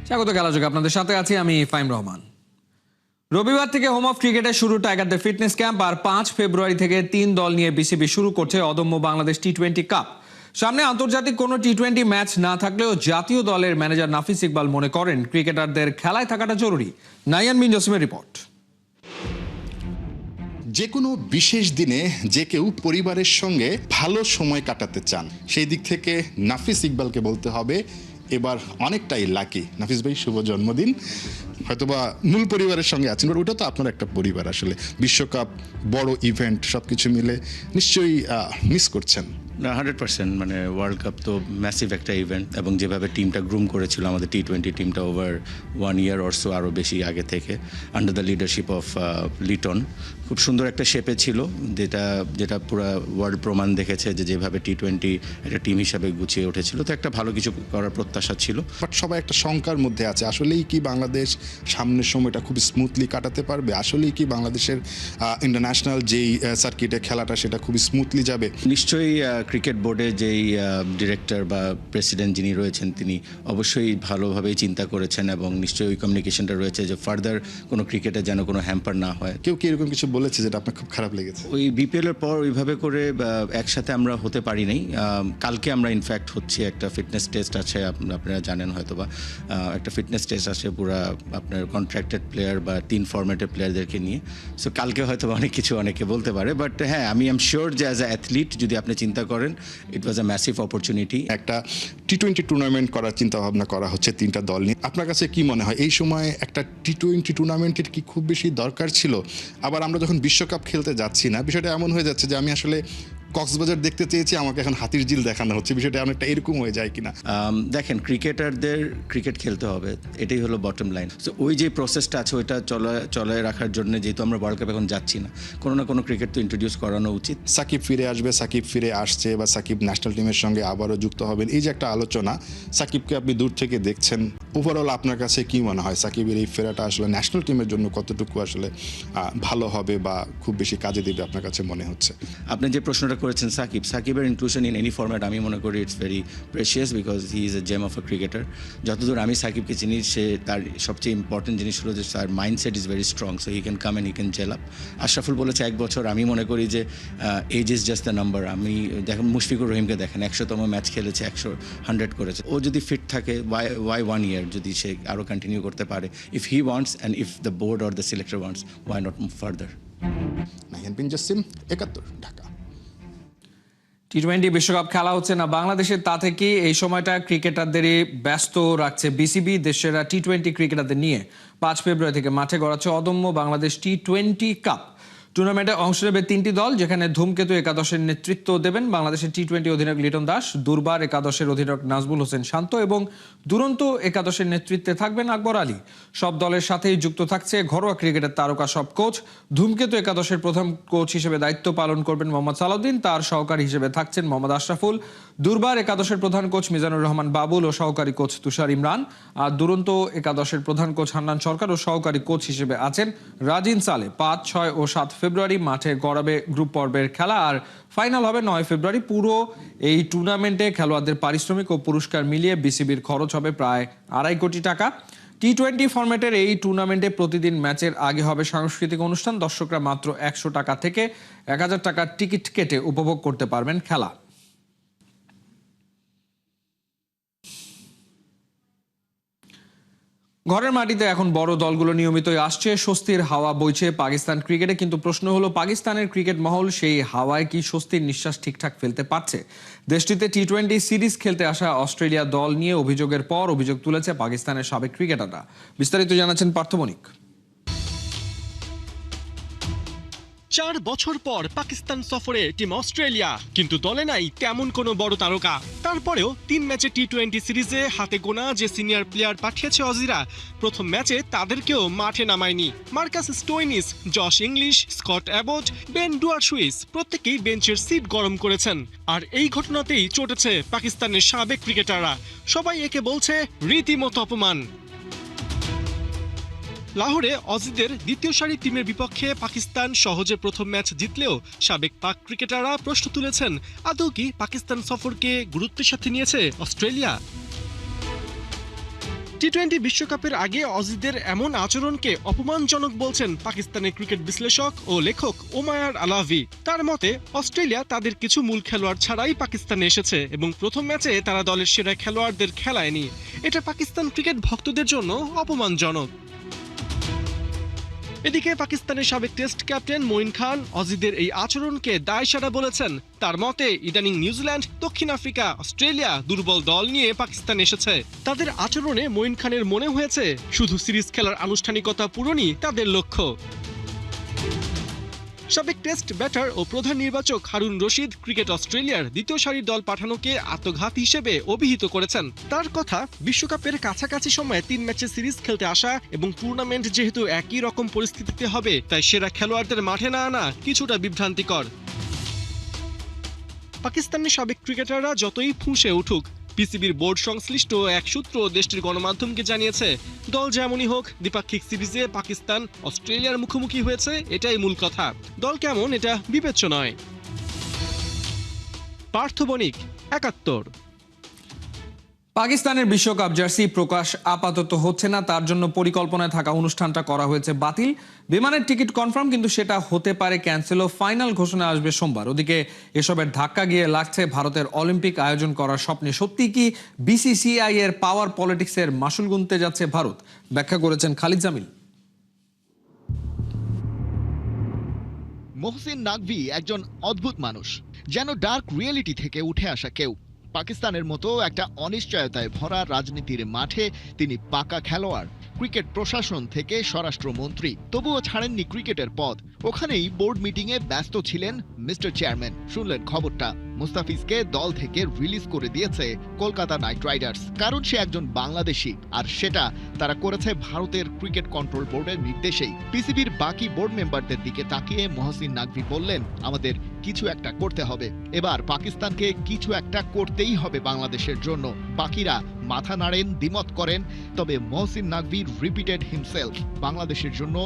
স্বাগত খেলাযোগে আপনাদের সাথে আছি আমি ফাইম রহমান। রবিবার থেকে হোম অফ ক্রিকেটে শুরু টাইগারদের ফিটনেস ক্যাম্প, আর 5 ফেব্রুয়ারি থেকে 3 দল নিয়ে বিসিবি শুরু করছে অদম্য বাংলাদেশ টি-20 কাপ। সামনে আন্তর্জাতিক কোনো টি-20 ম্যাচ না থাকলেও জাতীয় দলের ম্যানেজার নাফিস ইকবাল মনে করেন ক্রিকেটারদের খেলায় থাকাটা জরুরি। নাইয়ান বিন জসিমের রিপোর্ট। যে কোনো বিশেষ দিনে যে কেউ পরিবারের সঙ্গে ভালো সময় কাটাতে চান, সেই দিক থেকে নাফিস ইকবালকে বলতে হবে এবার অনেকটাই লাকি। নাফিস ভাই, শুভ জন্মদিন। হয়তোবা মূল পরিবারের সঙ্গে আছেন, ওটা তো আপনার একটা পরিবার। আসলে বিশ্বকাপ, বড় ইভেন্ট, সবকিছু মিলে নিশ্চয়ই মিস করছেন। 100%, মানে ওয়ার্ল্ড কাপ তো ম্যাসিভ একটা ইভেন্ট, এবং যেভাবে টিমটা গ্রুম করেছিল আমাদের টি-20 টিমটা ওভার 1 ইয়ার অরসো, আরও বেশি আগে থেকে, under the leadership of Liton, খুব সুন্দর একটা শেপে ছিল, যেটা পুরো ওয়ার্ল্ড প্রমাণ দেখেছে যে যেভাবে টি-20 একটা টিম হিসাবে গুছিয়ে উঠেছিল। তো একটা ভালো কিছু করার প্রত্যাশা ছিল। বাট সবাই একটা শঙ্কার মধ্যে আছে, আসলেই কি বাংলাদেশ সামনের সময়টা খুব স্মুথলি কাটাতে পারবে? আসলেই কি বাংলাদেশের ইন্টারন্যাশনাল যেই সার্কিটে খেলাটা সেটা খুব স্মুথলি যাবে? নিশ্চয়ই ক্রিকেট বোর্ডে যেই ডিরেক্টর বা প্রেসিডেন্ট যিনি রয়েছেন, তিনি অবশ্যই ভালোভাবেই চিন্তা করেছেন, এবং নিশ্চয়ই ওই কমিউনিকেশনটা রয়েছে যে ফার্দার কোনো ক্রিকেটে যেন কোনো হ্যাম্পার না হয়। কেউ কি এরকম কিছু বলেছে যেটা আপনার খুব খারাপ লেগেছে? ওই বিপিএল এর পর ওইভাবে করে একসাথে আমরা হতে পারি নাই। কালকে আমরা ইনফ্যাক্ট হচ্ছে একটা ফিটনেস টেস্ট আছে, আপনারা জানেন হয়তোবা, একটা ফিটনেস টেস্ট আছে পুরা আপনার কন্ট্রাক্টেড প্লেয়ার বা 3 ফরম্যাটের প্লেয়ারদেরকে নিয়ে। সো কালকে হয়তো অনেক কিছু অনেকে বলতে পারে, বাট হ্যাঁ, আমি এম শিওর যে অ্যাজ আ অ্যাথলিট যদি আপনি চিন্তা করেন, ইট ওয়াজ আ ম্যাসিভ অপরচুনিটি। একটা টি-20 টুর্নামেন্ট করার চিন্তা ভাবনা করা হচ্ছে 3টা দল নিয়ে। আপনার কাছে কি মনে হয় এই সময় একটা টি-20 টুর্নামেন্টের কি খুব বেশি দরকার ছিল? আবার আমরা যখন বিশ্বকাপ খেলতে যাচ্ছি না, বিষয়টা এমন হয়ে যাচ্ছে যে আমি আসলে কক্সবাজার দেখতে চেয়েছি, আমাকে এখন হাতির ঝিল দেখানো হচ্ছে। বিষয়টা অনেকটা এরকম হয়ে যায় কিনা? দেখেন, ক্রিকেটারদের ক্রিকেট খেলতে হবে, এটাই হলো বটম লাইন। সো ওই যে প্রসেসটা আছে ওইটা চলে রাখার জন্য, যেহেতু আমরা ওয়ার্ল্ড কাপ এখন যাচ্ছি না, কোনো না কোনো ক্রিকেট তো ইন্ট্রোডিউস করানো উচিত। সাকিব ফিরে আসবে, সাকিব ফিরে আসছে, বা সাকিব ন্যাশনাল টিমের সঙ্গে আবারও যুক্ত হবেন, এই যে একটা আলোচনা, সাকিবকে আপনি দূর থেকে দেখছেন, ওভারঅল আপনার কাছে কি মনে হয় সাকিবের এই ফেরাটা আসলে ন্যাশনাল টিমের জন্য কতটুকু আসলে ভালো হবে বা খুব বেশি কাজে দেবে আপনার কাছে মনে হচ্ছে? আপনি যে প্রশ্নটা করেছেন সাকিবের ইনক্লুশন ইন এনি ফরম্যাট, আমি মনে করি it's very precious, because he is a gem of a cricketer. যতদূর আমি সাকিবকে চিনি, সে তার সবচেয়ে ইম্পর্টেন্ট জিনিস হলো যে তার mindset is very strong, so he can come and he can gel up. Ashraful বলেছে 1 বছর, আমি মনে করি যে age is just the number. আমি দেখেন মুশফিকুর রহিমকে দেখেন, 100তম ম্যাচ খেলেছে, 100 করেছে। ও যদি ফিট থাকে, ওয়াই 1 ইয়ার, যদি সে আরও কন্টিনিউ করতে পারে, if he wants and if the board or the selector wants, why not move further. Nahiyan bin Jasim, 71, Dhaka. টি-20 বিশ্বকাপ খেলা হচ্ছে না বাংলাদেশে, তা থেকে এই সময়টা ক্রিকেটারদেরই ব্যস্ত রাখছে বিসিবি। দেশের টি-20 ক্রিকেটারদের নিয়ে 5 ফেব্রুয়ারি থেকে মাঠে গড়াচ্ছে অদম্য বাংলাদেশ টি-20 কাপ। টুর্নামেন্টে অংশ নেবে 3টি দল, যেখানে ধূমকেতু একাদশের নেতৃত্ব দেবেন বাংলাদেশের টি-20 অধিনায়ক লিটন দাস, দুর্বার একাদশের অধিনায়ক নাজমুল হোসেন শান্ত, এবং দুরন্ত একাদশের নেতৃত্বে থাকবেন আকবর আলী। সব দলের সাথেই যুক্ত থাকছে ঘরোয়া ক্রিকেটের তারকা সব কোচ। ধূমকেতু একাদশের প্রধান কোচ হিসেবে দায়িত্ব পালন করবেন মোহাম্মদ সালাউদ্দিন, তার সহকারী হিসেবে থাকছেন মোহাম্মদ আশরাফুল। দুর্বার একাদশের প্রধান কোচ মিজানুর রহমান বাবুল ও সহকারী কোচ তুষার ইমরান। আর দুরন্ত একাদশের প্রধান কোচ হান্নান সরকার ও সহকারী কোচ হিসেবে আছেন রাজিন সালে। 5, 6 ও 7 ফেব্রুয়ারি মাঠে গড়াবে গ্রুপ পর্বের খেলা, আর ফাইনাল হবে 9 ফেব্রুয়ারি। পুরো এই টুর্নামেন্টে খেলোয়াড়দের পারিশ্রমিক ও পুরস্কার মিলিয়ে বিসিবির খরচ হবে প্রায় 2.5 কোটি টাকা। টি-20 ফরম্যাটের এই টুর্নামেন্টে প্রতিদিন ম্যাচের আগে হবে সাংস্কৃতিক অনুষ্ঠান। দর্শকরা মাত্র 100 টাকা থেকে 1000 টাকার টিকিট কেটে উপভোগ করতে পারবেন খেলা। ঘরের মাটিতে এখন বড় দলগুলো নিয়মিতই আসছে, স্বস্তির হাওয়া বইছে পাকিস্তান ক্রিকেটে। কিন্তু প্রশ্ন হলো, পাকিস্তানের ক্রিকেট মহল সেই হাওয়ায় কি স্বস্তির নিঃশ্বাস ঠিকঠাক ফেলতে পারছে? দেশটিতে টি-20 সিরিজ খেলতে আসা অস্ট্রেলিয়া দল নিয়ে অভিযোগের পর অভিযোগ তুলেছে পাকিস্তানের সাবেক ক্রিকেটাররা। বিস্তারিত জানাচ্ছেন পার্থ মনিক। 4 বছর পর পাকিস্তান সফরে টিম অস্ট্রেলিয়া, কিন্তু দলে নাই তেমন কোনো বড় তারকা। তারপরেও 3 ম্যাচে টি-20 সিরিজে হাতে গোনা যে সিনিয়র প্লেয়ার পাঠিয়েছে অজিরা, প্রথম ম্যাচে তাদেরকেও মাঠে নামায়নি। Marcus Stoinis, Josh Inglis, Scott Abbott, Ben Dwarshuis প্রত্যেকেই বেঞ্চের সিট গরম করেছেন। আর এই ঘটনাতেই চটেছে পাকিস্তানের সাবেক ক্রিকেটাররা। সবাই একে বলছে রীতিমতো অপমান। লাহোরে অজিদের দ্বিতীয় সারি টিমের বিপক্ষে পাকিস্তান সহজে প্রথম ম্যাচ জিতলেও সাবেক পাক ক্রিকেটাররা প্রশ্ন তুলেছেন, আদৌ কি পাকিস্তান সফরকে গুরুত্বের সাথে নিয়েছে অস্ট্রেলিয়া? টি-20 বিশ্বকাপের আগে অজিদের এমন আচরণকে অপমানজনক বলছেন পাকিস্তানের ক্রিকেট বিশ্লেষক ও লেখক ওমায়ার আলাভি। তার মতে অস্ট্রেলিয়া তাদের কিছু মূল খেলোয়াড় ছাড়াই পাকিস্তানে এসেছে এবং প্রথম ম্যাচে তারা দলের সেরা খেলোয়াড়দের খেলায়নি। এটা পাকিস্তান ক্রিকেট ভক্তদের জন্য অপমানজনক। এদিকে পাকিস্তানের সাবেক টেস্ট ক্যাপ্টেন মঈন খান অজিদের এই আচরণকে দায়সারা বলেছেন। তার মতে ইদানিং নিউজিল্যান্ড, দক্ষিণ আফ্রিকা, অস্ট্রেলিয়া দুর্বল দল নিয়ে পাকিস্তান এসেছে। তাদের আচরণে মঈন খানের মনে হয়েছে শুধু সিরিজ খেলার আনুষ্ঠানিকতা পূরণই তাদের লক্ষ্য। সাবেক টেস্ট ব্যাটার ও প্রধান নির্বাচক হারুন রশিদ ক্রিকেট অস্ট্রেলিয়ার দ্বিতীয় সারির দল পাঠানোকে আত্মঘাত হিসেবে অভিহিত করেছেন। তার কথা, বিশ্বকাপের কাছাকাছি সময়ে 3 ম্যাচের সিরিজ খেলতে আসা এবং টুর্নামেন্ট যেহেতু একই রকম পরিস্থিতিতে হবে, তাই সেরা খেলোয়াড়দের মাঠে না আনা কিছুটা বিভ্রান্তিকর। পাকিস্তানের সাবেক ক্রিকেটাররা যতই ফুঁসে উঠুক, পিসিবির বোর্ড সংশ্লিষ্ট এক সূত্র দেশটির গণমাধ্যমকে জানিয়েছে, দল যেমনই হোক দ্বিপাক্ষিক সিরিজে পাকিস্তান অস্ট্রেলিয়ার মুখোমুখি হয়েছে, এটাই মূল কথা। দল কেমন এটা বিবেচ্য নয়। পার্থ বণিক, ৭১। পাকিস্তানের বিশ্বকাপ জার্সি প্রকাশ আপাতত হচ্ছে না, তার জন্য পরিকল্পনায় থাকা অনুষ্ঠানটা করা হয়েছে বাতিল। বিমানের টিকিট কনফার্ম, কিন্তু সেটা হতে পারে ক্যান্সেলও। ফাইনাল ঘোষণা আসবে সোমবার। ওদিকে এসবের ধাক্কা গিয়ে লাগছে ভারতের অলিম্পিক আয়োজন করার স্বপ্নে। সত্যি কি বিসিসিআই এর পাওয়ার পলিটিক্সের মাসুল গুনতে যাচ্ছে ভারত? ব্যাখ্যা করেছেন খালিদ জামিল। মোহসিন নাকভি একজন অদ্ভুত মানুষ, যেন ডার্ক রিয়েলিটি থেকে উঠে আসা কেউ। পাকিস্তানের মতো একটা অনিশ্চয়তায় ভরা রাজনীতির মাঠে তিনি পাকা খেলোয়াড়, ক্রিকেট প্রশাসন থেকে স্বরাষ্ট্রমন্ত্রী, তবুও ছাড়েননি ক্রিকেটের পদ। ওখানেই বোর্ড মিটিংয়ে ব্যস্ত ছিলেন মিস্টার চেয়ারম্যান। শুনলেন খবরটা, মুস্তাফিজকে দল থেকে রিলিজ করে দিয়েছে কলকাতা নাইট রাইডার্স, কারণ সে একজন বাংলাদেশি, আর সেটা তারা করেছে ভারতের ক্রিকেট কন্ট্রোল বোর্ডের নির্দেশেই। পিসিবির বাকি বোর্ড মেম্বারদের দিকে তাকিয়ে মোহসিন নাকভি বললেন, আমাদের কিছু একটা করতে হবে, এবার পাকিস্তানকে কিছু একটা করতেই হবে বাংলাদেশের জন্য। বাকিরা মাথা নাড়েন, দ্বিমত করেন, তবে মোহসিন নাকভি রিপিটেড হিমসেলফ, বাংলাদেশের জন্য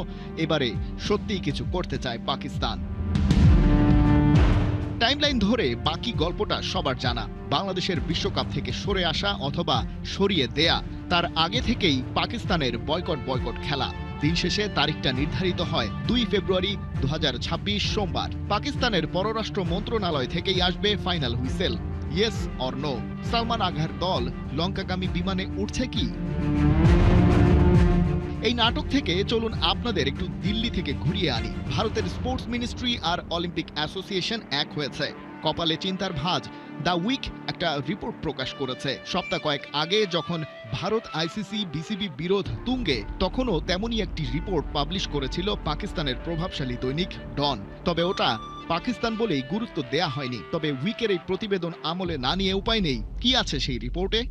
এবারে সত্যিই কিছু করতে চায় পাকিস্তান। টাইমলাইন ধরে বাকি গল্পটা সবার জানা। বাংলাদেশের বিশ্বকাপ থেকে সরে আসা অথবা সরিয়ে দেয়া, তার আগে থেকেই পাকিস্তানের বয়কট খেলা। দিন শেষে তারিখটা নির্ধারিত হয় 2 ফেব্রুয়ারি 2026 সোমবার। পাকিস্তানের পররাষ্ট্র মন্ত্রণালয় থেকেই আসবে final whistle. Yes or no, Salman আঘার দল লঙ্কাগামী বিমানে উঠছে কি? এই নাটক থেকে চলুন আপনাদের একটু দিল্লি থেকে ঘুরিয়ে আনি। ভারতের স্পোর্টস মিনিস্ট্রি আর অলিম্পিক অ্যাসোসিয়েশন এক হয়েছে। কপালে চিন্তার ভাঁজ। দ্য উইক একটা রিপোর্ট প্রকাশ করেছে। সপ্তাহ কয়েক আগে যখন ভারত আইসিসি বিসিবি বিরোধ তুঙ্গে, তখনও তেমনই একটি রিপোর্ট পাবলিশ করেছিল পাকিস্তানের প্রভাবশালী দৈনিক ডন। তবে ওটা পাকিস্তান বলেই গুরুত্ব দেয়া হয়নি। তবে উইকের এই প্রতিবেদন আমলে না নিয়ে উপায় নেই। কি আছে সেই রিপোর্টে?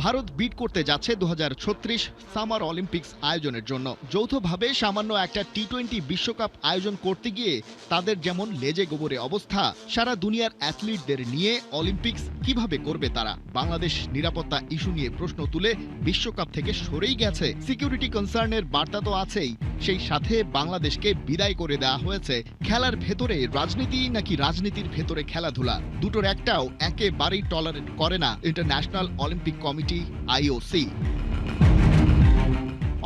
ভারত বিড করতে যাচ্ছে 2036 সামার অলিম্পিক্স আয়োজনের জন্য। যৌথভাবে সামান্য একটা টি-20 বিশ্বকাপ আয়োজন করতে গিয়ে তাদের যেমন লেজে গোবরে অবস্থা, সারা দুনিয়ার অ্যাথলিটদের নিয়ে অলিম্পিক্স কিভাবে করবে তারা? বাংলাদেশ নিরাপত্তা ইস্যু নিয়ে প্রশ্ন তুলে বিশ্বকাপ থেকে সরেই গেছে। সিকিউরিটি কনসার্নের বার্তা তো আছেই, সেই সাথে বাংলাদেশকে বিদায় করে দেওয়া হয়েছে। খেলার ভেতরে রাজনীতি নাকি রাজনীতির ভেতরে খেলাধুলা, দুটোর একটাও একেবারেই টলারেট করে না ইন্টারন্যাশনাল অলিম্পিক কমিটি আইওসি।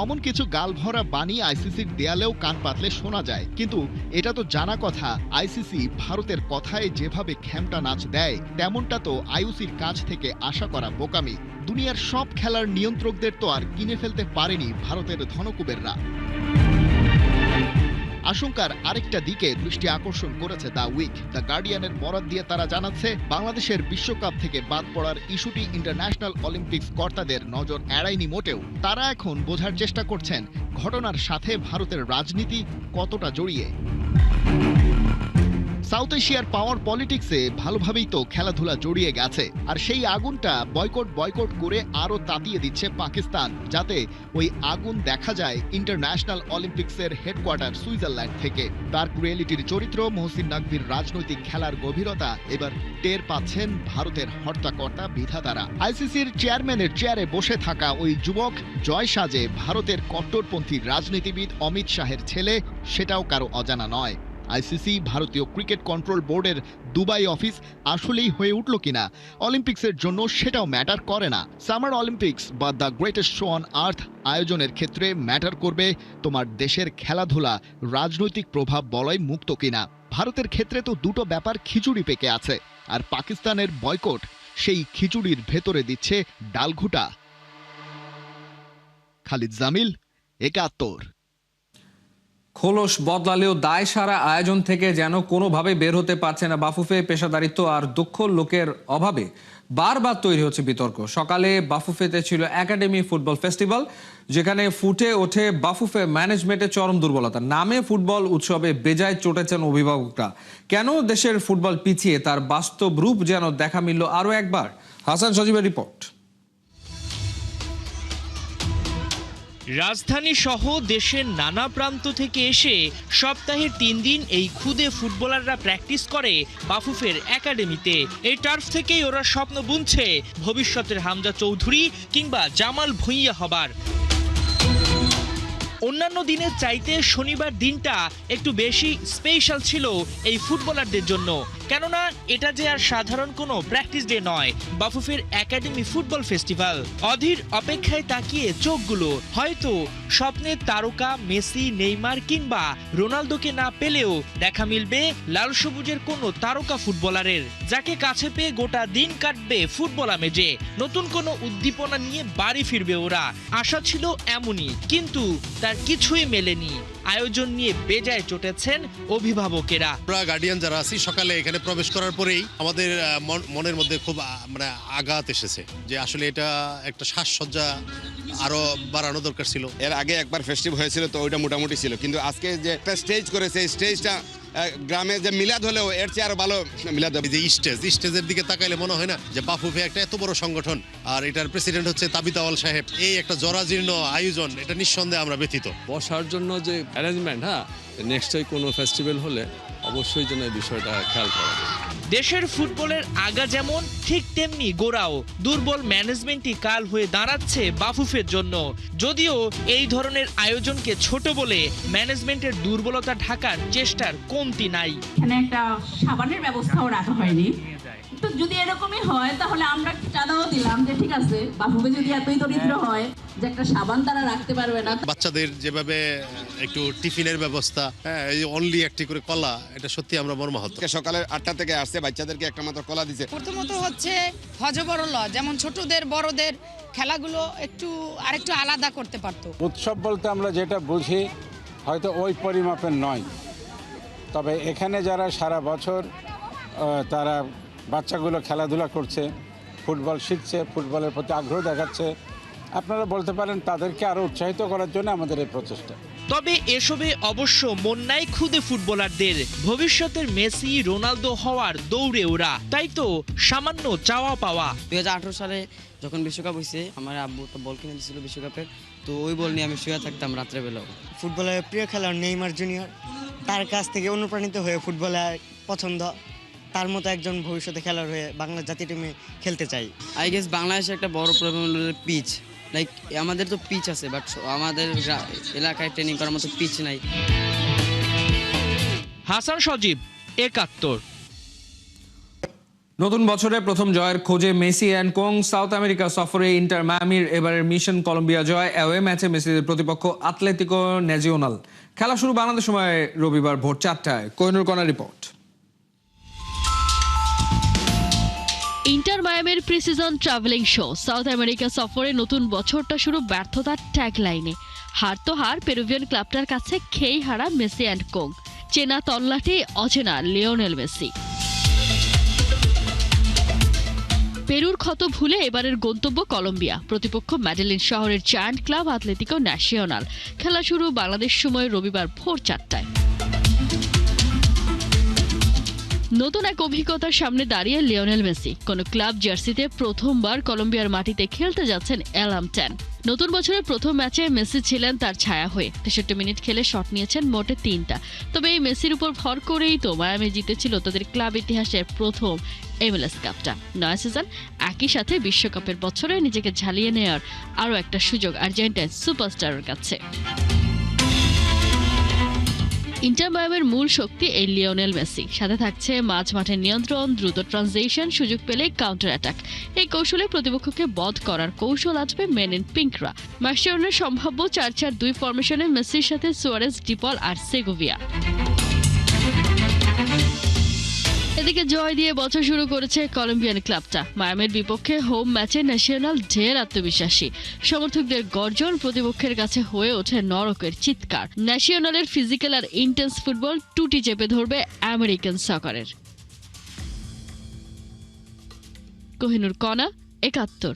অমন কিছু গালভরা বাণী আইসিসির দেয়ালেও কান পাতলে শোনা যায়, কিন্তু এটা তো জানা কথা আইসিসি ভারতের কথায় যেভাবে খেমটা নাচ দেয়, তেমনটা তো আইওসির কাছ থেকে আশা করা বোকামি। দুনিয়ার সব খেলার নিয়ন্ত্রকদের তো আর কিনে ফেলতে পারেনি ভারতের ধনকুবেররা। আশঙ্কার আরেকটা দিকে দৃষ্টি আকর্ষণ করেছে দ্য উইক। দ্য গার্ডিয়ানের বরাত দিয়ে তারা জানাচ্ছে, বাংলাদেশের বিশ্বকাপ থেকে বাদ পড়ার ইস্যুটি ইন্টারন্যাশনাল অলিম্পিক্স কর্তাদের নজর এড়ায়নি মোটেও। তারা এখন বোঝার চেষ্টা করছেন ঘটনার সাথে ভারতের রাজনীতি কতটা জড়িয়ে। সাউথ এশিয়ার পাওয়ার পলিটিক্সে ভালোভাবেই তো খেলাধুলা জড়িয়ে গেছে, আর সেই আগুনটা বয়কট করে আরো তাতিয়ে দিচ্ছে পাকিস্তান, যাতে ওই আগুন দেখা যায় ইন্টারন্যাশনাল অলিম্পিক্সের হেডকোয়ার্টার সুইজারল্যান্ড থেকে। ডার্ক রিয়েলিটির চরিত্র মোহসিন নাকভির রাজনৈতিক খেলার গভীরতা এবার টের পাচ্ছেন ভারতের হর্তাকর্তা বিধাতারা। আইসিসির চেয়ারম্যানের চেয়ারে বসে থাকা ওই যুবক জয় সাজে ভারতের কট্টরপন্থী রাজনীতিবিদ অমিত শাহের ছেলে, সেটাও কারো অজানা নয়। আইসিসি, ভারতীয় ক্রিকেট কন্ট্রোল বোর্ডের দুবাই অফিস আসলেই হয়ে উঠল কিনা অলিম্পিক্সের জন্য সেটাও ম্যাটার করে না। সামার অলিম্পিক্স বা the greatest show on earth আয়োজনের ক্ষেত্রে ম্যাটার করবে তোমার দেশের খেলাধুলা রাজনৈতিক প্রভাব বলয় মুক্ত কিনা। ভারতের ক্ষেত্রে তো দুটো ব্যাপার খিচুড়ি পেকে আছে, আর পাকিস্তানের বয়কট সেই খিচুড়ির ভেতরে দিচ্ছে ডালঘুটা। খালিদ জামিল, ৭১। খোলস বদলালেও দায় সারা আয়োজন থেকে যেন কোনোভাবে বের হতে পারছে না বাফুফে। পেশাদারিত্ব আর দক্ষ লোকের অভাবে বারবার তৈরি হচ্ছে বিতর্ক। সকালে বাফুফেতে ছিল একাডেমি ফুটবল ফেস্টিভ্যাল, যেখানে ফুটে ওঠে বাফুফে ম্যানেজমেন্টের চরম দুর্বলতা। নামে ফুটবল উৎসবে বেজায় চটেছেন অভিভাবকরা। কেন দেশের ফুটবল পিছিয়ে, তার বাস্তব রূপ যেন দেখা মিলল আরও একবার। হাসান সজীবের রিপোর্ট। রাজধানী সহ দেশের নানা প্রান্ত থেকে এসে সপ্তাহের ৩ দিন এই খুদে ফুটবলাররা প্র্যাকটিস করে বাফুফের একাডেমিতে। এই টার্ফ থেকেই ওরা স্বপ্ন বুনছে ভবিষ্যতের হামজা চৌধুরী কিংবা জামাল ভুঁইয়া হবার। অন্যান্য দিনের চাইতে শনিবার দিনটা একটু বেশি স্পেশাল ছিল এই ফুটবলারদের জন্য, কেননা এটা যে আর সাধারণ কোনো প্র্যাকটিস ডে নয়, বাফুফের একাডেমি ফুটবল ফেস্টিভ্যাল। অধীর অপেক্ষায় তাকিয়ে চোখগুলো। হয়তো স্বপ্নের তারকা মেসি, নেইমার কিংবা রোনালদোকে না পেলেও দেখা মিলবে লাল সবুজের কোনো তারকা ফুটবলারের, যাকে কাছে পেয়ে গোটা দিন কাটবে ফুটবল আমেজে। নতুন কোনো উদ্দীপনা নিয়ে বাড়ি ফিরবে ওরা, আশা ছিল এমনই, কিন্তু তার কিছুই মেলেনি। আয়োজন নিয়ে বেজায় চটেছেন অভিভাবকেরা। আমরা গার্ডিয়ান যারা আছি, সকালে এখানে প্রবেশ করার পরেই আমাদের মনের মধ্যে খুব আঘাত এসেছে যে আসলে এটা একটা সাজসজ্জা আরো বাড়ানো দরকার ছিল। এর আগে একবার ফেস্টিভ হয়েছিল, তো ওইটা মোটামুটি ছিল, কিন্তু আজকে যে একটা স্টেজ করেছে, স্টেজটা গ্রামে যে মিলাদ হলেও এর চেয়ে আরো ভালো মিলাদ হবে। যে স্টেজের দিকে তাকাইলে মনে হয় না যে বাফুফে একটা এত বড় সংগঠন, আর এটার প্রেসিডেন্ট হচ্ছে তাবিত আওয়াল সাহেব। এই একটা জরাজীর্ণ আয়োজন, এটা নিঃসন্দেহে আমরা ব্যথিত। বসার জন্য যে অ্যারেঞ্জমেন্ট, নেক্সট কোনো ফেস্টিভ্যাল হলে অবশ্যই যেন এই বিষয়টা খেয়াল করা যায়। দেশের ফুটবলের আগা যেমন ঠিক তেমনি গোড়াও। দুর্বল ম্যানেজমেন্টই কাল হয়ে দাঁড়াচ্ছে বাফুফের জন্য। যদিও এই ধরনের আয়োজনকে ছোট বলে ম্যানেজমেন্টের দুর্বলতা ঢাকার চেষ্টার কমতি নাই। এখানে একটা সাবানের ব্যবস্থাও রাখা হয়নি। তো যদি এরকমই হয় তাহলে আমরা চাঁদাও দিলাম যে ঠিক আছে, বাফুফে যদি এতই দরিদ্র হয় যে একটা সাবান তারা রাখতে পারবে না। বাচ্চাদের যেভাবে একটু টিফিনের ব্যবস্থা, এই অনলি একটি করে কলা, এটা সত্যি আমরা মর্মাহত। সকালে 8টা থেকে আসছে, বাচ্চাদেরকে একটা মাত্র কলা দিছে। প্রথমত হচ্ছে হজবরল, যেমন ছোটদের বড়দের খেলাগুলো আরেকটু আলাদা করতে পারতো। উৎসব বলতে আমরা যেটা বুঝি হয়তো ওই পরিমাপের নয়, তবে এখানে যারা সারা বছর তারা বাচ্চাগুলো খেলাধুলা করছে, ফুটবল শিখছে, ফুটবলের প্রতি আগ্রহ দেখাচ্ছে, আপনারা বলতে পারেন তাদেরকে আরো উৎসাহিত করার জন্য আমাদের এই প্রচেষ্টা। তবে এসবে অবশ্য মন নাই খুদে ফুটবলারদের। ভবিষ্যতের মেসি, রোনালদো হওয়ার দৌড়ে ওরা, তাই তো সামান্য চাওয়া পাওয়া। 2018 সালে যখন বিশ্বকাপ হয়েছে, আমার আব্বু একটা বল কিনে দিয়েছিল বিশ্বকাপের, তো ওই বল নিয়ে আমি শুয়ে থাকতাম রাত্রেবেলাও। ফুটবলের প্রিয় খেলোয়াড় নেইমার জুনিয়র, তার কাছ থেকে অনুপ্রাণিত হয়ে ফুটবলে পছন্দ, তার মতো একজন ভবিষ্যতে খেলোয়াড় হয়ে বাংলা জাতীয় টিমে খেলতে চাই। আই গেস বাংলাদেশে একটা বড় প্রবলেম হলো পিচ। লাইক আমাদের তো পিচ আছে, বাট আমাদের এলাকায় ট্রেনিং করার মতো পিচ নাই। হাসান সজীব, ৭১। নতুন বছরে প্রথম জয়ের খোঁজে Messi and co. South America সফরে ইন্টার মায়ামির এবারের মিশন কলম্বিয়া জয়। অ্যাওয়ে ম্যাচে মেসিদের প্রতিপক্ষ আতলেতিকো ন্যাজিওনাল। খেলা শুরু বাংলাদেশ সময় রবিবার ভোর 4টায়। কোহিনুর কণা রিপোর্ট। ইন্টার মায়ামির preseason travelling show. South America সফরে নতুন বছরটা শুরু ব্যর্থতার ট্যাগলাইনে। হার তো হার, পেরুভিয়ান ক্লাবটার কাছে খেই হারা মেসি অ্যান্ড কোং। চেনা তল্লাটে অচেনা লিওনেল মেসি। পেরুর ক্ষত ভুলে এবারের গন্তব্য কলম্বিয়া, প্রতিপক্ষ ম্যাডেলিন শহরের জায়ান্ট ক্লাব আতলেতিকো ন্যাশনাল। খেলা শুরু বাংলাদেশ সময় রবিবার ভোর 4টায়। নতুন এক অভিজ্ঞতার সামনে দাঁড়িয়ে লিওনেল মেসি। কোন ক্লাব জার্সিতে প্রথমবার কলম্বিয়ার মাটিতে খেলতে যাচ্ছেন অ্যালাম 10। নতুন বছরের প্রথম ম্যাচে মেসি ছিলেন তার ছায়া হয়ে। 63 মিনিট খেলে শট নিয়েছেন মোটে 3টা। তবে এই মেসির উপর ভর করেই তো মায়ামি জিতেছিল তাদের ক্লাব ইতিহাসের প্রথম MLS কাপটা। 9 সিজন, একই সাথে বিশ্বকাপের বছরে নিজেকে ঝালিয়ে নেওয়ার আরও একটা সুযোগ আর্জেন্টাইন সুপারস্টারের কাছে। ইন্টার মায়ামির মূল শক্তি এই লিওনেল মেসি, সাথে থাকছে মাঝ মাঠের নিয়ন্ত্রণ, দ্রুত ট্রানজিশন, সুযোগ পেলে কাউন্টার অ্যাটাক। এই কৌশলে প্রতিপক্ষকে বধ করার কৌশল আসবে মেন ইন পিঙ্করা। মার্সেলোনার সম্ভাব্য 4-4-2 ফরমেশনে মেসির সাথে সুয়ারেজ, ডিপল আর সেগোভিয়া। এদিকে জয় দিয়ে বছর শুরু করেছে কলম্বিয়ান ক্লাবটা। মায়ামির বিপক্ষে হোম ম্যাচে ন্যাশনাল ঢের আত্মবিশ্বাসী, সমর্থকদের গর্জন প্রতিপক্ষের কাছে হয়ে ওঠে নরকের চিৎকার। ন্যাশনালের ফিজিক্যাল আর ইন্টেন্স ফুটবল টুটি চেপে ধরবে আমেরিকান সকারের। কোহিনুর কণা, 71।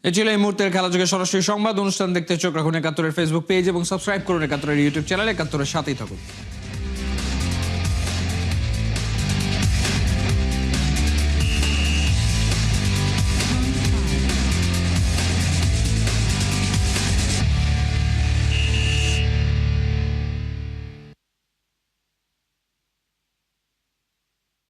এ ছিল এই মুহূর্তের খেলাযোগে সরাসরি সংবাদ অনুষ্ঠান। দেখতে চোখ রাখুন 71-এর ফেসবুক পেজ এবং সাবস্ক্রাইব করুন 71-এর ইউটিউব চ্যানেল। 71-এর সাথেই থাকুন।